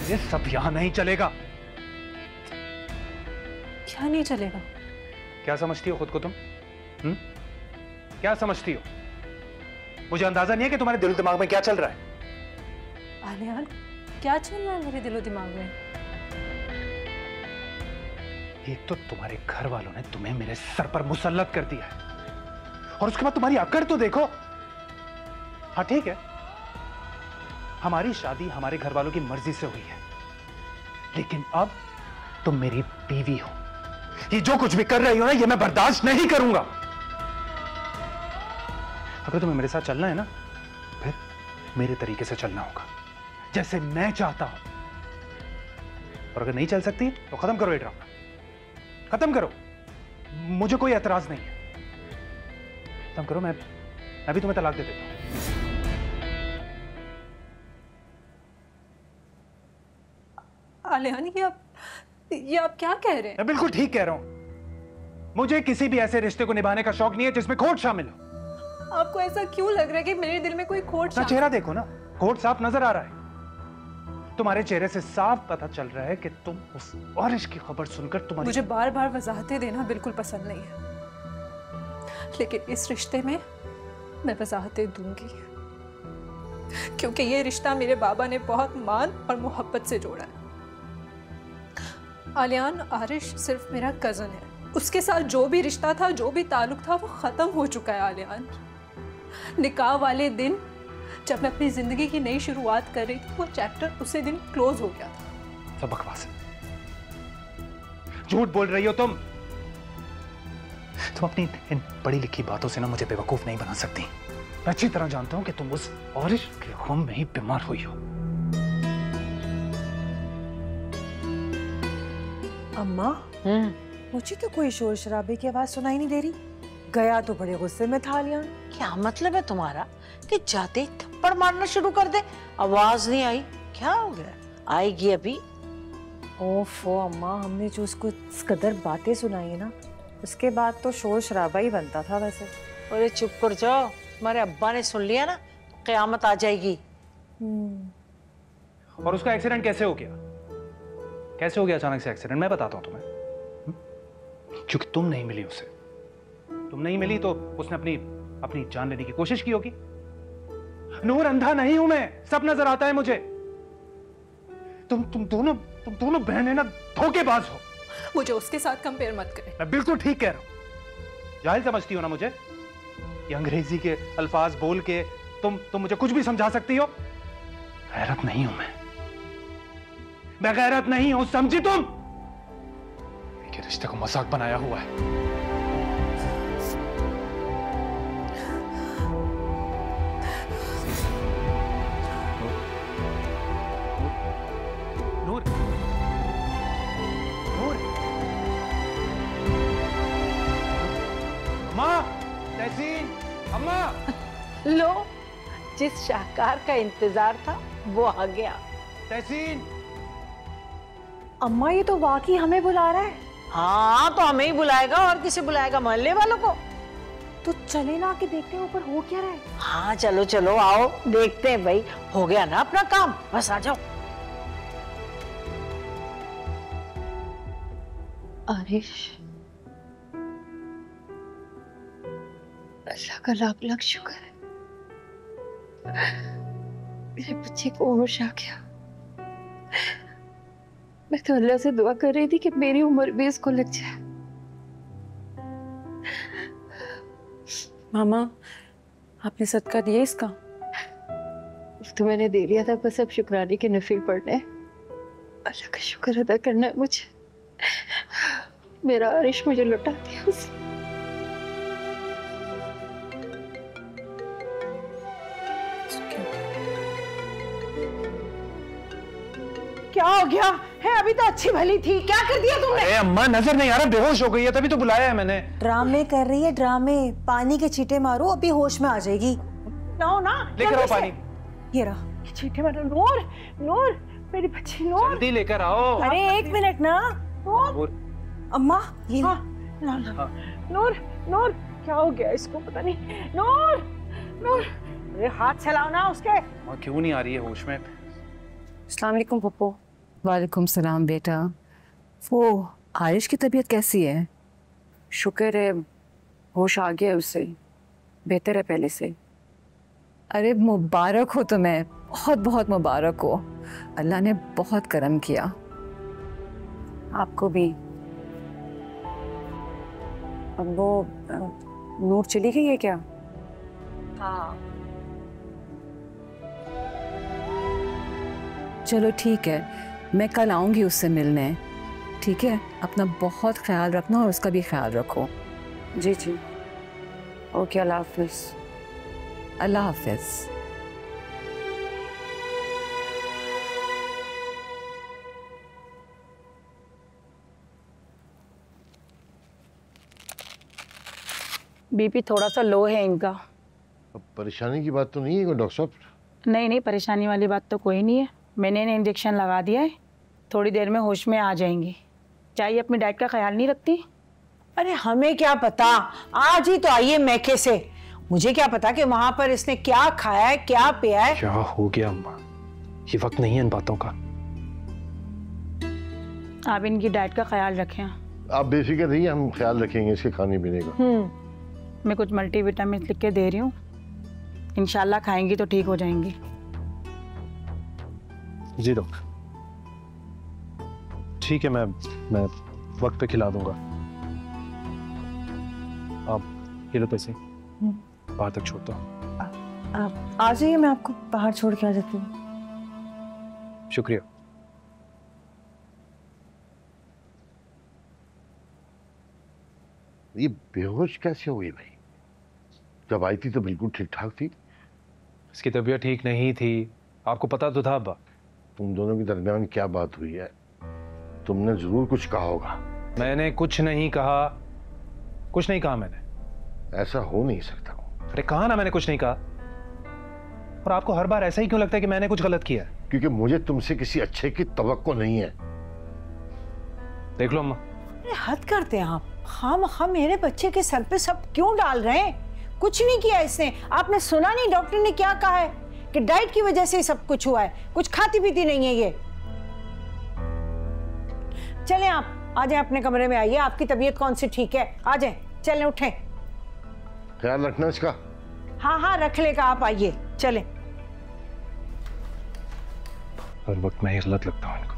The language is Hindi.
ये सब यहाँ नहीं चलेगा। क्या नहीं चलेगा? क्या समझती हो खुद को तुम? क्या समझती हो? मुझे अंदाजा नहीं है कि तुम्हारे दिल दिमाग में क्या चल रहा है। आलियान, क्या चल रहा है मेरे दिलो दिमाग में? एक तो तुम्हारे घर वालों ने तुम्हें मेरे सर पर मुसल्लत कर दिया है, और उसके बाद तुम्हारी अकड़ तो देखो। हाँ ठीक है, हमारी शादी हमारे घर वालों की मर्जी से हुई है, लेकिन अब तुम मेरी बीवी हो। ये जो कुछ भी कर रही हो ना, ये मैं बर्दाश्त नहीं करूंगा। अगर तुम्हें मेरे साथ चलना है ना, फिर मेरे तरीके से चलना होगा, जैसे मैं चाहता हूं। और अगर नहीं चल सकती तो खत्म करो ये ड्रामा, खत्म करो। मुझे कोई एतराज नहीं है, खत्म करो। मैं भी तुम्हें तलाक दे देता हूं। आलियान, ये आप क्या कह रहे हैं? मैं बिल्कुल ठीक कह रहा हूं। मुझे किसी भी ऐसे रिश्ते को निभाने का शौक नहीं है जिसमें खोट शामिल हो। आपको ऐसा क्यों लग रहा है कि मेरे दिल में कोई खोट शामिल? चेहरा देखो ना, खोट साफ नजर आ रहा है। तुम्हारे चेहरे से साफ पता चल रहा है कि तुम उस औरत की खबर सुनकर तुम्हारी... मुझे बार बार वजाहतें देना बिल्कुल पसंद नहीं है, लेकिन इस रिश्ते में मैं वजाहतें दूंगी, क्योंकि ये रिश्ता मेरे बाबा ने बहुत मान और मोहब्बत से जोड़ा है। आलियान, आरिश सिर्फ मेरा कजन है। उसके साथ जो भी रिश्ता था, जो भी ताल्लुक था, वो खत्म हो चुका है। आलियान, निकाह वाले दिन जब मैं अपनी जिंदगी की नई शुरुआत कर रही थी, वो चैप्टर उसी दिन क्लोज हो गया था। सब बकवास है, झूठ बोल रही हो तुम। तुम अपनी इन पढ़ी लिखी बातों से ना मुझे बेवकूफ नहीं बना सकती। मैं अच्छी तरह जानता हूं कि तुम उस औरत के गम में ही बीमार हुई हो। अम्मा, मुझे तो कोई शोर शराबे की आवाज सुनाई नहीं दे रही। गया तो बड़े गुस्से में था आलियान। क्या मतलब है तुम्हारा कि जाते ही थप्पड़ मारना शुरू कर दे? आवाज नहीं आई, क्या हो गया? आएगी अभी। ओफो अम्मा, हमने जो उसको इस कदर बातें सुनाई है ना, उसके बाद तो शोर शराबा ही बनता था वैसे। अरे चुप कर जाओ, तुम्हारे अब्बा ने सुन लिया ना तो क़यामत आ जाएगी। और उसका एक्सीडेंट कैसे हो गया? कैसे हो गया अचानक से एक्सीडेंट? मैं बताता हूं तुम्हें। क्योंकि तुम नहीं मिली उसे। तुम नहीं मिली तो उसने अपनी जान लेने की कोशिश की होगी। नूर, अंधा नहीं हूं मैं, सब नजर आता है मुझे। तुम दोनों बहनें ना धोखेबाज हो। मुझे उसके साथ कंपेयर मत करें। मैं बिल्कुल ठीक कह रहा हूं। जाहिल समझती हो ना मुझे? ये अंग्रेजी के अल्फाज बोल के तुम मुझे कुछ भी समझा सकती हो। गैरत नहीं हूं मैं गैरत नहीं हूं, समझी तुम? ये रिश्ते को मजाक बनाया हुआ है। नूर, नूर, अम्मा, तहसीन, अम्मा। लो, जिस शाहकार का इंतजार था वो आ गया। तहसीन। अम्मा, ये तो वाकई हमें बुला रहा है। हाँ, तो हमें ही बुलाएगा, और किसे बुलाएगा? मोहल्ले वालों को। तो चले ना, आके देखते हैं ऊपर हो क्या रहा है। हाँ चलो चलो, आओ देखते हैं भाई। हो गया ना अपना काम, बस आ जाओ। आरिश, अल्लाह का लाख लाख शुक्र है, मेरे बच्चे को होश आ गया। मैं तो अल्लाह से दुआ कर रही थी कि मेरी उम्र भी इसको लग जाए। मामा, आपने सदका दिया इसका? तो मैंने दे लिया था, बस अब शुक्राने के नफिल पढ़ने हैं। अल्लाह का शुक्र अदा करना है मुझे। मेरा आरिश मुझे लौटा दिया उसने। क्या हो गया है? अभी तो अच्छी भली थी, क्या कर दिया तुमने? अरे अम्मा, नजर नहीं आ रहा, बेहोश हो गई है, तभी तो बुलाया है मैंने। ड्रामे कर रही है, ड्रामे। पानी के छींटे मारो, अभी होश में आ जाएगी। लाओ ना, लेकर आओ पानी। ये रहा। छींटे मारो। नूर, नूर, मेरी बच्ची नूर। जल्दी लेकर आओ। अरे एक मिनट ना। नूर। अम्मा, ये हाँ, ला ला। नूर, नूर, क्या हो गया इसको? पता नहीं। नूर, नूर, अरे हाथ चलाओ ना उसके। क्यों नहीं आ रही है होश में? अस्सलाम वालेकुम पप्पू। वालेकुम सलाम बेटा। वो आरिश की तबीयत कैसी है? शुक्र है होश आ गया उसे, बेहतर है पहले से। अरे मुबारक हो तुम्हें, बहुत बहुत मुबारक हो। अल्लाह ने बहुत करम किया। आपको भी। अब वो नूर चली गई है क्या? हाँ। चलो ठीक है, मैं कल आऊँगी उससे मिलने। ठीक है, अपना बहुत ख्याल रखना और उसका भी ख्याल रखो। जी जी, ओके, अल्लाह हाफिज़। अल्लाह हाफिज़। बीपी थोड़ा सा लो है इनका। अब परेशानी की बात तो नहीं है कोई डॉक्टर साहब? नहीं नहीं, परेशानी वाली बात तो कोई नहीं है। मैंने इन्हें इंजेक्शन लगा दिया है, थोड़ी देर में होश में आ जाएंगी। चाहिए अपनी डाइट का ख्याल नहीं रखती? अरे हमें क्या पता, आज ही तो आई है मैके से। मुझे क्या पता कि वहां पर इसने क्या खाया है, क्या पिया है। क्या हो गया अम्मा, ये वक्त नहीं है इन बातों का। आप इनकी डाइट का ख्याल रखें। आप बेफिक्र रहिए, हम ख्याल रखेंगे इसके खाने पीने का। मैं कुछ मल्टीविटामिन लिख के दे रही हूँ, इंशाल्लाह खाएंगी तो ठीक हो जाएंगी। जी डॉक्टर, ठीक है, मैं वक्त पे खिला दूंगा। आप ये लो पैसे, बाहर तक छोड़ता हूँ। आप आ जाइए, मैं आपको बाहर छोड़ के आ जाती हूँ। शुक्रिया। ये बेहोश कैसे हुई भाई? जब आई थी तो बिल्कुल ठीक ठाक थी। इसकी तबीयत ठीक नहीं थी, आपको पता तो था अब्बा। तुम दोनों के दरमियान क्या बात हुई है? तुमने जरूर कुछ कहा होगा। मैंने कुछ नहीं कहा, कुछ नहीं कहा मैंने। ऐसा हो नहीं सकता। अरे कहा ना मैंने कुछ नहीं कहा। और आपको हर बार ऐसा ही क्यों लगता है कि मैंने कुछ गलत किया है? क्योंकि मुझे तुमसे किसी अच्छे की तवक्को नहीं है। देख लो अम्मा, हद करते हैं आप। हम मेरे बच्चे के सर पे सब क्यों डाल रहे हैं? कुछ नहीं किया इसने। आपने सुना नहीं डॉक्टर ने क्या कहा है कि डाइट की वजह से सब कुछ हुआ है, कुछ खाती पीती नहीं है ये। चलें आप, आ जाएं अपने कमरे में। आइए, आपकी तबीयत कौन सी ठीक है, आ जाएं, चलें, उठें। ख्याल रखना इसका। हाँ हाँ रख लेगा, आप आइए, चलें। हर वक्त मैं ही गलत लगता हूँ इनको।